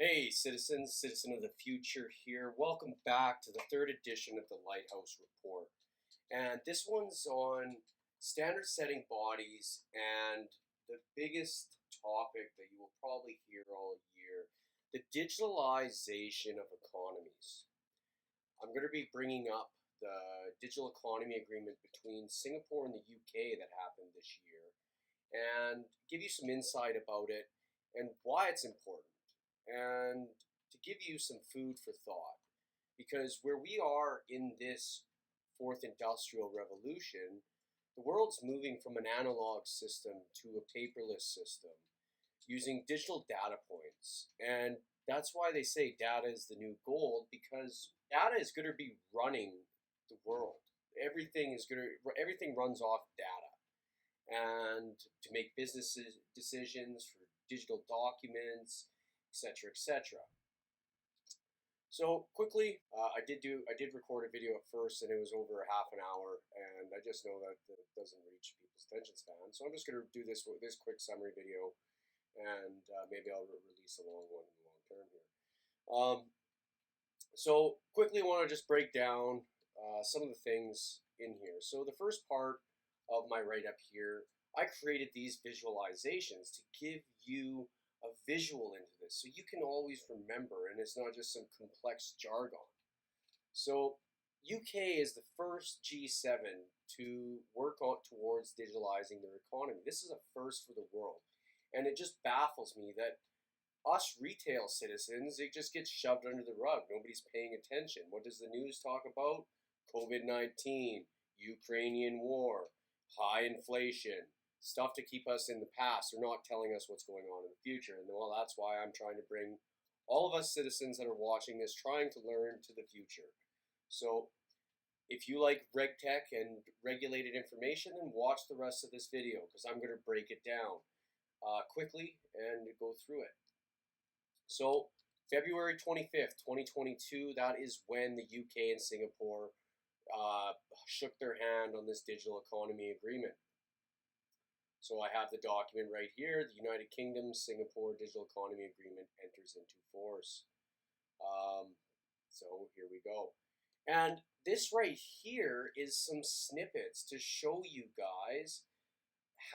Hey, citizens, citizen of the future here. Welcome back to the third edition of the Lighthouse Report. And this one's on standard setting bodies and the biggest topic that you will probably hear all year, the digitalization of economies. I'm going to be bringing up the digital economy agreement between Singapore and the UK that happened this year and give you some insight about it and why it's important and to give you some food for thought. Because where we are in this fourth industrial revolution, the world's moving from an analog system to a paperless system using digital data points. And that's why they say data is the new gold, because data is going to be running the world. Everything runs off data. And to make business decisions for digital documents, etc., etc. So quickly, I did record a video at first, and it was over half an hour, and I just know that it doesn't reach people's attention span. So I'm just going to do this quick summary video, and maybe I'll release a long one in the long term here. So quickly, I want to just break down some of the things in here. So the first part of my write-up here, I created these visualizations to give you a visual into this so you can always remember, and it's not just some complex jargon. So UK is the first G7 to work on towards digitalizing their economy. This is a first for the world, and it just baffles me that us retail citizens, it just gets shoved under the rug. Nobody's paying attention. What does the news talk about? COVID-19, Ukrainian war, high inflation, stuff to keep us in the past. They're not telling us what's going on in the future. And well, that's why I'm trying to bring all of us citizens that are watching this, trying to learn to the future. So if you like reg tech and regulated information, then watch the rest of this video, because I'm going to break it down quickly and go through it. So February 25th, 2022, that is when the UK and Singapore shook their hand on this digital economy agreement. So I have the document right here. The United Kingdom Singapore Digital Economy Agreement enters into force. So here we go. And this right here is some snippets to show you guys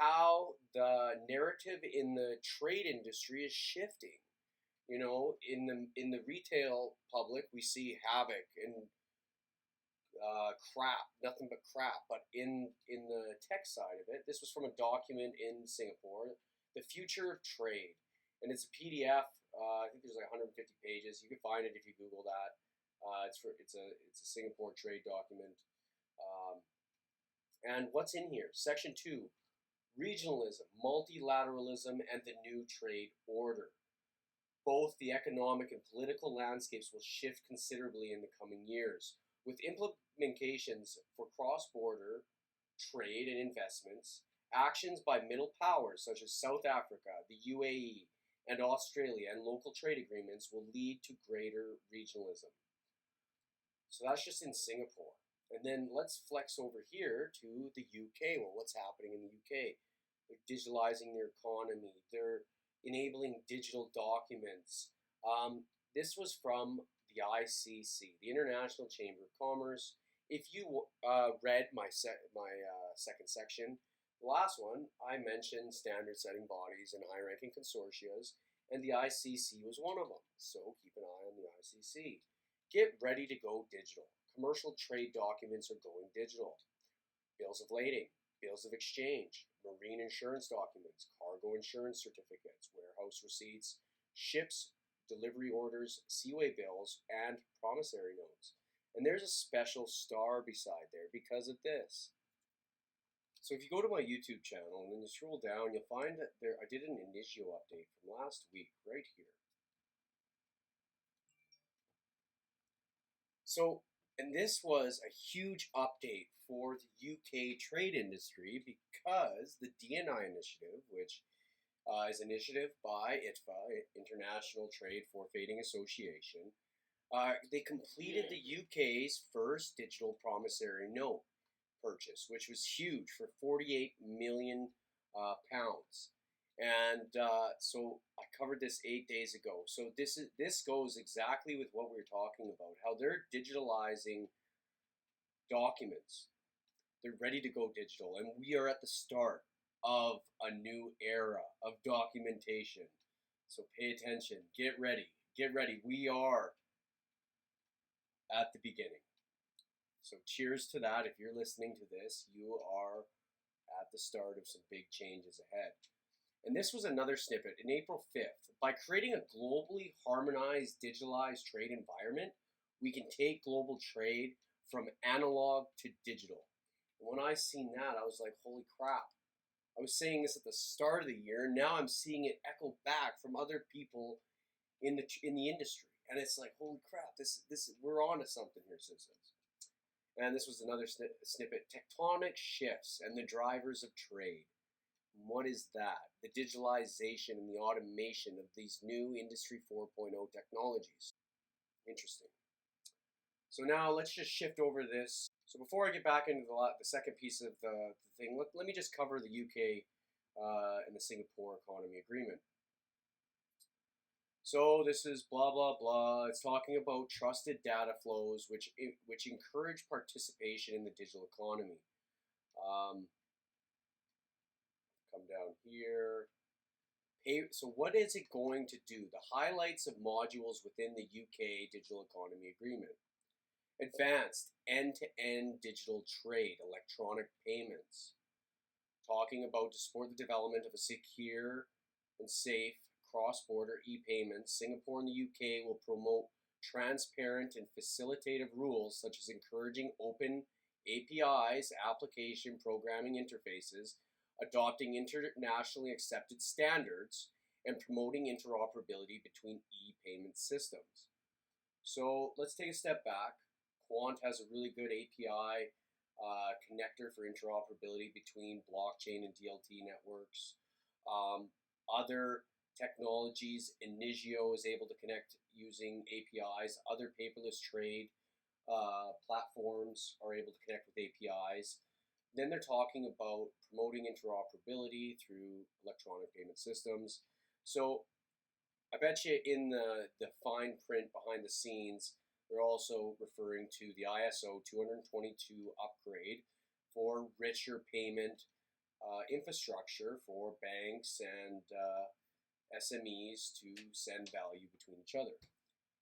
how the narrative in the trade industry is shifting. You know, in the retail public, we see havoc and crap, nothing but crap. But in the tech side of it, this was from a document in Singapore, The Future of Trade, and it's a PDF. I think there's like 150 pages. You can find it if you Google that. It's a Singapore trade document. And what's in here? Section 2, regionalism, multilateralism, and the new trade order. Both the economic and political landscapes will shift considerably in the coming years, with implications for cross-border trade and investments. Actions by middle powers such as South Africa, the UAE, and Australia, and local trade agreements will lead to greater regionalism. So that's just in Singapore. And then let's flex over here to the UK. Well, what's happening in the UK? They're digitalizing their economy. They're enabling digital documents. This was from the ICC, the International Chamber of Commerce. If you read my second section, the last one, I mentioned standard setting bodies and high ranking consortias, and the ICC was one of them. So keep an eye on the ICC. Get ready to go digital. Commercial trade documents are going digital. Bills of lading, bills of exchange, marine insurance documents, cargo insurance certificates, warehouse receipts, ships, delivery orders, seaway bills, and promissory notes. And there's a special star beside there because of this. So if you go to my YouTube channel and then you scroll down, you'll find that I did an Initio update from last week right here. So, and this was a huge update for the UK trade industry because the DNI initiative, which is an initiative by ITFA, International Trade Forfeiting Association, they completed the UK's first digital promissory note purchase, which was huge, for £48 million. And so I covered this 8 days ago. So this goes exactly with what we were talking about, how they're digitalizing documents. They're ready to go digital, and we are at the start of a new era of documentation. So pay attention, get ready, get ready. We are at the beginning. So cheers to that. If you're listening to this, you are at the start of some big changes ahead. And this was another snippet in April 5th. By creating a globally harmonized, digitalized trade environment, we can take global trade from analog to digital. And when I seen that, I was like, holy crap. I was saying this at the start of the year, and now I'm seeing it echo back from other people in the industry. And it's like, holy crap, this we're on to something here, citizens. And this was another snippet, tectonic shifts and the drivers of trade. What is that? The digitalization and the automation of these new Industry 4.0 technologies. Interesting. So now let's just shift over this. So before I get back into the second piece of the thing, let me just cover the UK and the Singapore Economy Agreement. So this is blah, blah, blah. It's talking about trusted data flows which encourage participation in the digital economy. Come down here. So what is it going to do? The highlights of modules within the UK Digital Economy Agreement. Advanced end-to-end digital trade, electronic payments. Talking about to support the development of a secure and safe cross-border e-payments, Singapore and the UK will promote transparent and facilitative rules such as encouraging open APIs, application programming interfaces, adopting internationally accepted standards, and promoting interoperability between e-payment systems. So let's take a step back. Quant has a really good API connector for interoperability between blockchain and DLT networks. Other technologies, Inigio is able to connect using APIs. Other paperless trade platforms are able to connect with APIs. Then they're talking about promoting interoperability through electronic payment systems. So I bet you in the fine print behind the scenes, they're also referring to the ISO 222 upgrade for richer payment infrastructure for banks and SMEs to send value between each other.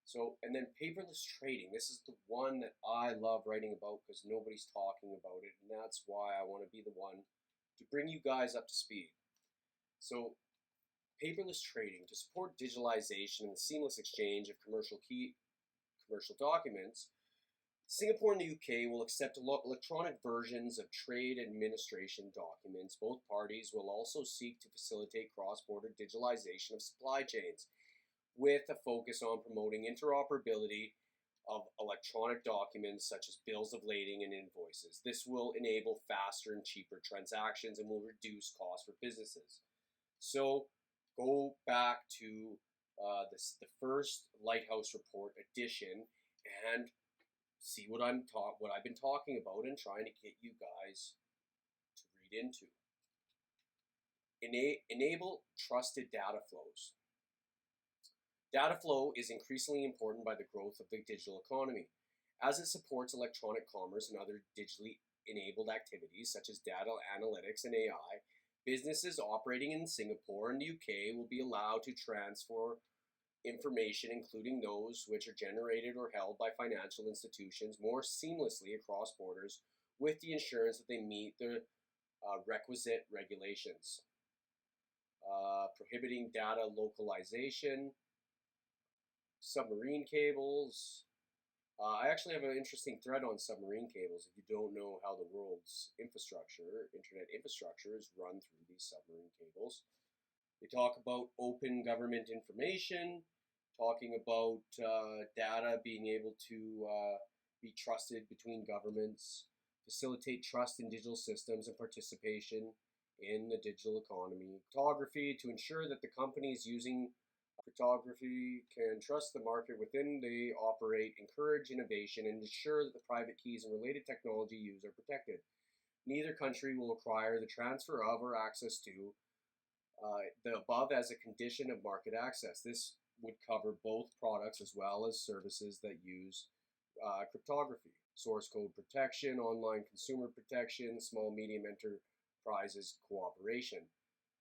So, and then paperless trading. This is the one that I love writing about because nobody's talking about it, and that's why I want to be the one to bring you guys up to speed. So, paperless trading to support digitalization and the seamless exchange of commercial documents. Singapore and the UK will accept electronic versions of trade administration documents. Both parties will also seek to facilitate cross-border digitalization of supply chains, with a focus on promoting interoperability of electronic documents such as bills of lading and invoices. This will enable faster and cheaper transactions and will reduce costs for businesses. So go back to the first Lighthouse report edition and see what I've been talking about and trying to get you guys to read into. Enable trusted data flows. Data flow is increasingly important by the growth of the digital economy, as it supports electronic commerce and other digitally enabled activities such as data analytics and AI. Businesses operating in Singapore and the UK will be allowed to transfer information, including those which are generated or held by financial institutions, more seamlessly across borders, with the assurance that they meet the requisite regulations. Prohibiting data localization. Submarine cables. I actually have an interesting thread on submarine cables if you don't know how the world's internet infrastructure is run through these submarine cables. They talk about open government information, talking about data being able to be trusted between governments, facilitate trust in digital systems and participation in the digital economy. Cryptography to ensure that the companies using cryptography can trust the market within they operate, encourage innovation, and ensure that the private keys and related technology used are protected. Neither country will require the transfer of or access to The above as a condition of market access. This would cover both products as well as services that use cryptography, source code protection, online consumer protection, small medium enterprises cooperation.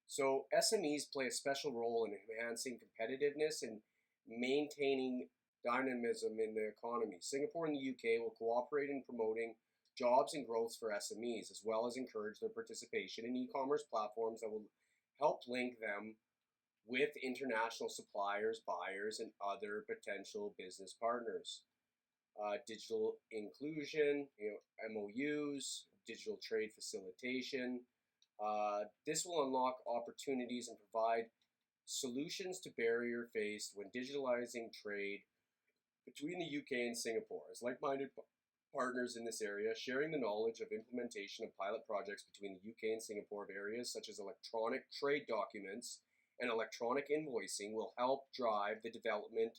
So SMEs play a special role in enhancing competitiveness and maintaining dynamism in the economy. Singapore and the UK will cooperate in promoting jobs and growth for SMEs, as well as encourage their participation in e-commerce platforms that will help link them with international suppliers, buyers, and other potential business partners. Digital inclusion, MOUs, digital trade facilitation. This will unlock opportunities and provide solutions to barrier faced when digitalizing trade between the UK and Singapore. As like-minded partners in this area, sharing the knowledge of implementation of pilot projects between the UK and Singapore of areas such as electronic trade documents and electronic invoicing will help drive the development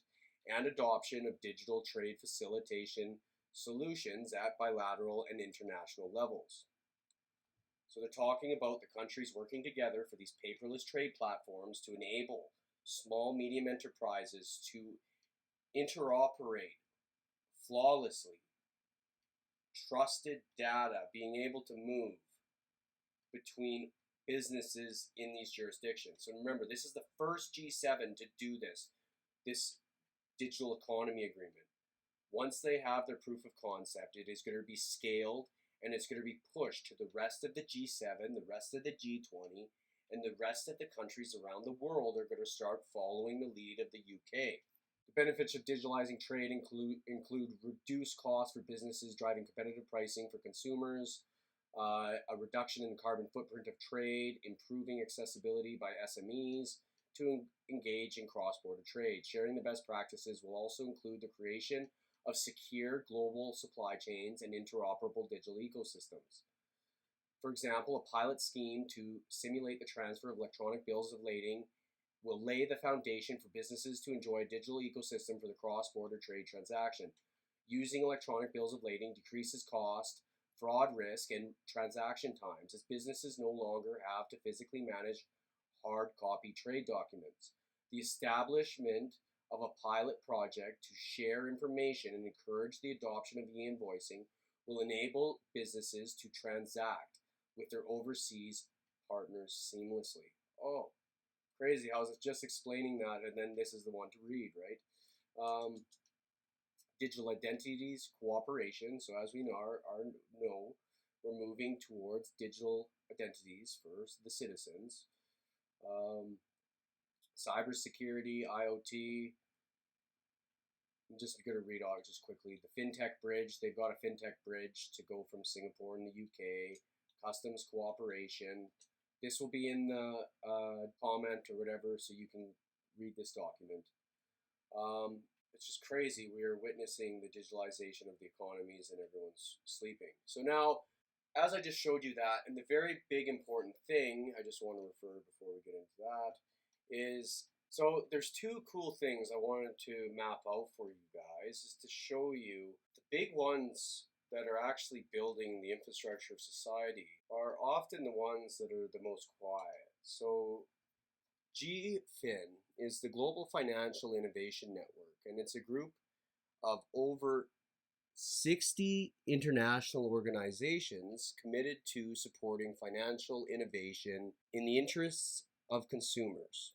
and adoption of digital trade facilitation solutions at bilateral and international levels. So they're talking about the countries working together for these paperless trade platforms to enable small, medium enterprises to interoperate flawlessly, trusted data being able to move between businesses in these jurisdictions. So remember, this is the first G7 to do this digital economy agreement. Once they have their proof of concept, it is going to be scaled and it's going to be pushed to the rest of the G7, the rest of the G20, and the rest of the countries around the world are going to start following the lead of the UK. The benefits of digitalizing trade include reduced costs for businesses, driving competitive pricing for consumers, a reduction in the carbon footprint of trade, improving accessibility by SMEs to engage in cross-border trade. Sharing the best practices will also include the creation of secure global supply chains and interoperable digital ecosystems. For example, a pilot scheme to simulate the transfer of electronic bills of lading will lay the foundation for businesses to enjoy a digital ecosystem for the cross-border trade transaction. Using electronic bills of lading decreases cost, fraud risk, and transaction times, as businesses no longer have to physically manage hard copy trade documents. The establishment of a pilot project to share information and encourage the adoption of e-invoicing will enable businesses to transact with their overseas partners seamlessly. Oh, crazy. I was just explaining that, and then this is the one to read, right? Digital identities, cooperation. So as we know, we're moving towards digital identities for the citizens. Cybersecurity, IoT. I'm just going to read out just quickly. The FinTech bridge. They've got a FinTech bridge to go from Singapore and the UK. Customs cooperation. This will be in the comment or whatever, so you can read this document. It's just crazy. We are witnessing the digitalization of the economies and everyone's sleeping. So now, as I just showed you that, and the very big important thing, I just want to refer before we get into that, is, so there's two cool things I wanted to map out for you guys, is to show you the big ones that are actually building the infrastructure of society are often the ones that are the most quiet. So GFIN is the Global Financial Innovation Network, and it's a group of over 60 international organizations committed to supporting financial innovation in the interests of consumers.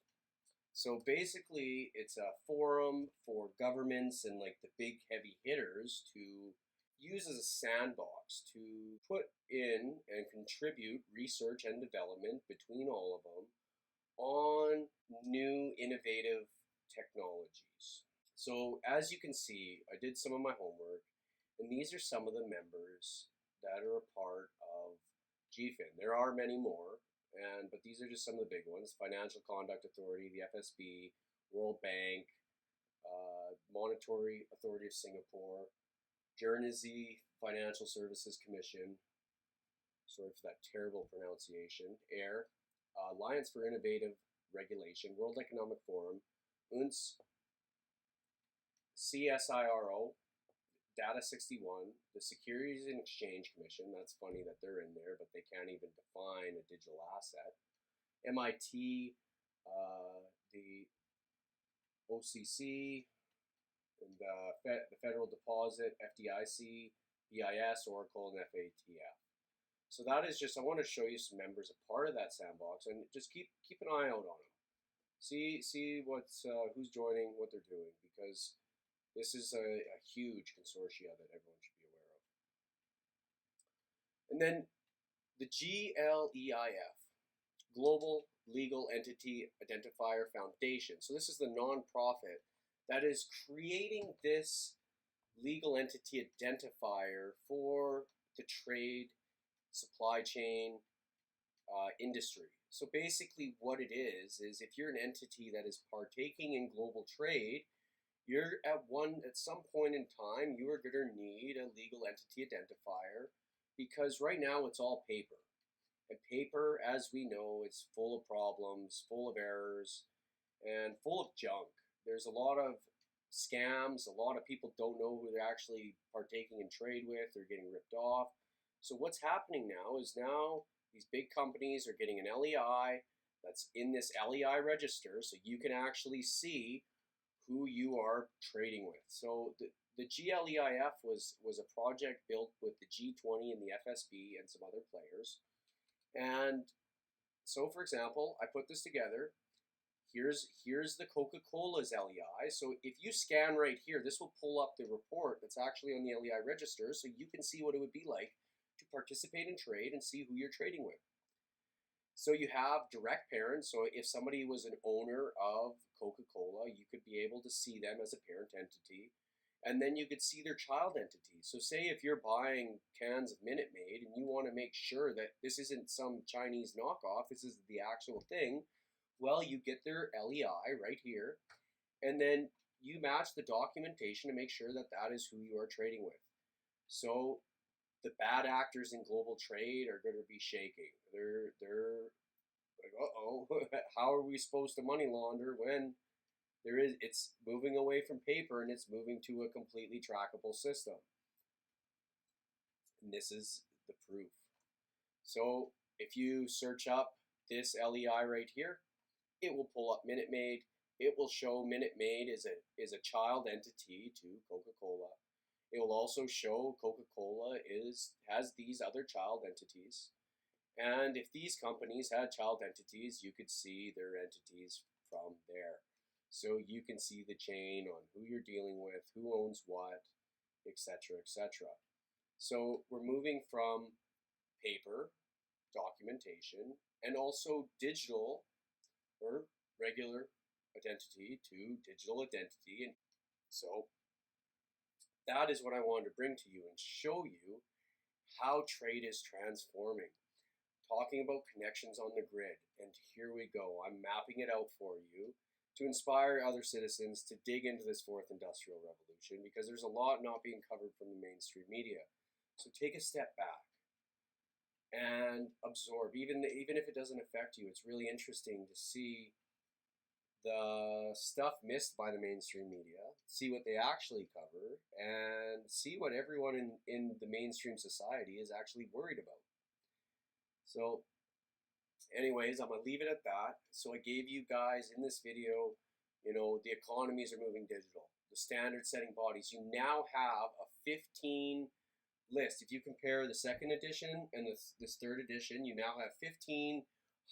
So basically, it's a forum for governments and like the big heavy hitters to use as a sandbox to put in and contribute research and development between all of them on new innovative technologies. So as you can see, I did some of my homework, and these are some of the members that are a part of GFIN. There are many more, but these are just some of the big ones: Financial Conduct Authority, the FSB, World Bank, Monetary Authority of Singapore, Guernsey Financial Services Commission, sorry for that terrible pronunciation, AIR, Alliance for Innovative Regulation, World Economic Forum, UNS, CSIRO, Data 61, the Securities and Exchange Commission. That's funny that they're in there, but they can't even define a digital asset. MIT, the OCC, and the Federal Deposit, FDIC, BIS, Oracle, and FATF. So that is just, I want to show you some members, a part of that sandbox, and just keep an eye out on them. See what's who's joining, what they're doing, because this is a huge consortia that everyone should be aware of. And then the GLEIF, Global Legal Entity Identifier Foundation. So this is the nonprofit that is creating this legal entity identifier for the trade, supply chain, industry. So basically what it is if you're an entity that is partaking in global trade, you're at some point in time, you are going to need a legal entity identifier, because right now it's all paper. And paper, as we know, is full of problems, full of errors, and full of junk. There's a lot of scams. A lot of people don't know who they're actually partaking in trade with. They're getting ripped off. So what's happening now is these big companies are getting an LEI that's in this LEI register, so you can actually see who you are trading with. So the GLEIF was a project built with the G20 and the FSB and some other players. And so, for example, I put this together. Here's the Coca-Cola's LEI. So if you scan right here, this will pull up the report that's actually on the LEI register, so you can see what it would be like to participate in trade and see who you're trading with. So you have direct parents. So if somebody was an owner of Coca-Cola, you could be able to see them as a parent entity. And then you could see their child entity. So say if you're buying cans of Minute Maid and you want to make sure that this isn't some Chinese knockoff, this is the actual thing, well, you get their LEI right here, and then you match the documentation to make sure that that is who you are trading with. So the bad actors in global trade are going to be shaking. They're like, uh-oh, how are we supposed to money launder when it's moving away from paper and it's moving to a completely trackable system? And this is the proof. So if you search up this LEI right here, it will pull up Minute Maid. It will show Minute Maid is a child entity to Coca-Cola. It will also show Coca-Cola has these other child entities. And if these companies had child entities, you could see their entities from there. So you can see the chain on who you're dealing with, who owns what, etc., etc. So we're moving from paper documentation and also digital or regular identity to digital identity. And so that is what I wanted to bring to you and show you how trade is transforming. Talking about connections on the grid, and here we go. I'm mapping it out for you to inspire other citizens to dig into this fourth industrial revolution, because there's a lot not being covered from the mainstream media. So take a step back and absorb. Even if it doesn't affect you, it's really interesting to see the stuff missed by the mainstream media, see what they actually cover, and see what everyone in the mainstream society is actually worried about. So anyways, I'm going to leave it at that. So I gave you guys in this video, the economies are moving digital. The standard setting bodies, you now have a 15 list. If you compare the second edition and this third edition, you now have 15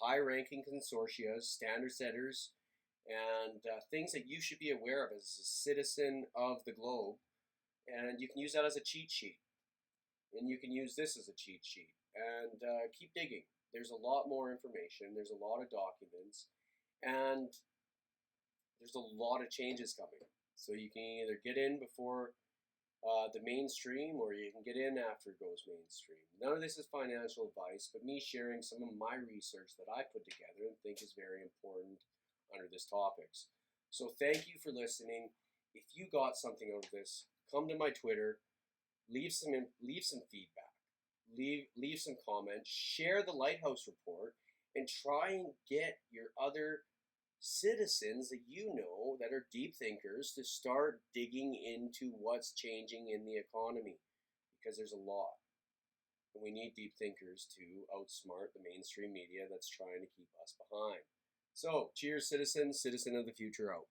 high-ranking consortia, standard setters, and things that you should be aware of as a citizen of the globe. And you can use that as a cheat sheet. And you can use this as a cheat sheet. And keep digging. There's a lot more information. There's a lot of documents. And there's a lot of changes coming. So you can either get in before the mainstream, or you can get in after it goes mainstream. None of this is financial advice, but me sharing some of my research that I put together and think is very important under this topics. So thank you for listening. If you got something out of this, come to my Twitter, leave some feedback, leave some comments, share the Lighthouse report, and try and get your other citizens that you know that are deep thinkers to start digging into what's changing in the economy, because there's a lot. And we need deep thinkers to outsmart the mainstream media that's trying to keep us behind. So, cheers, citizens. Citizen of the future out.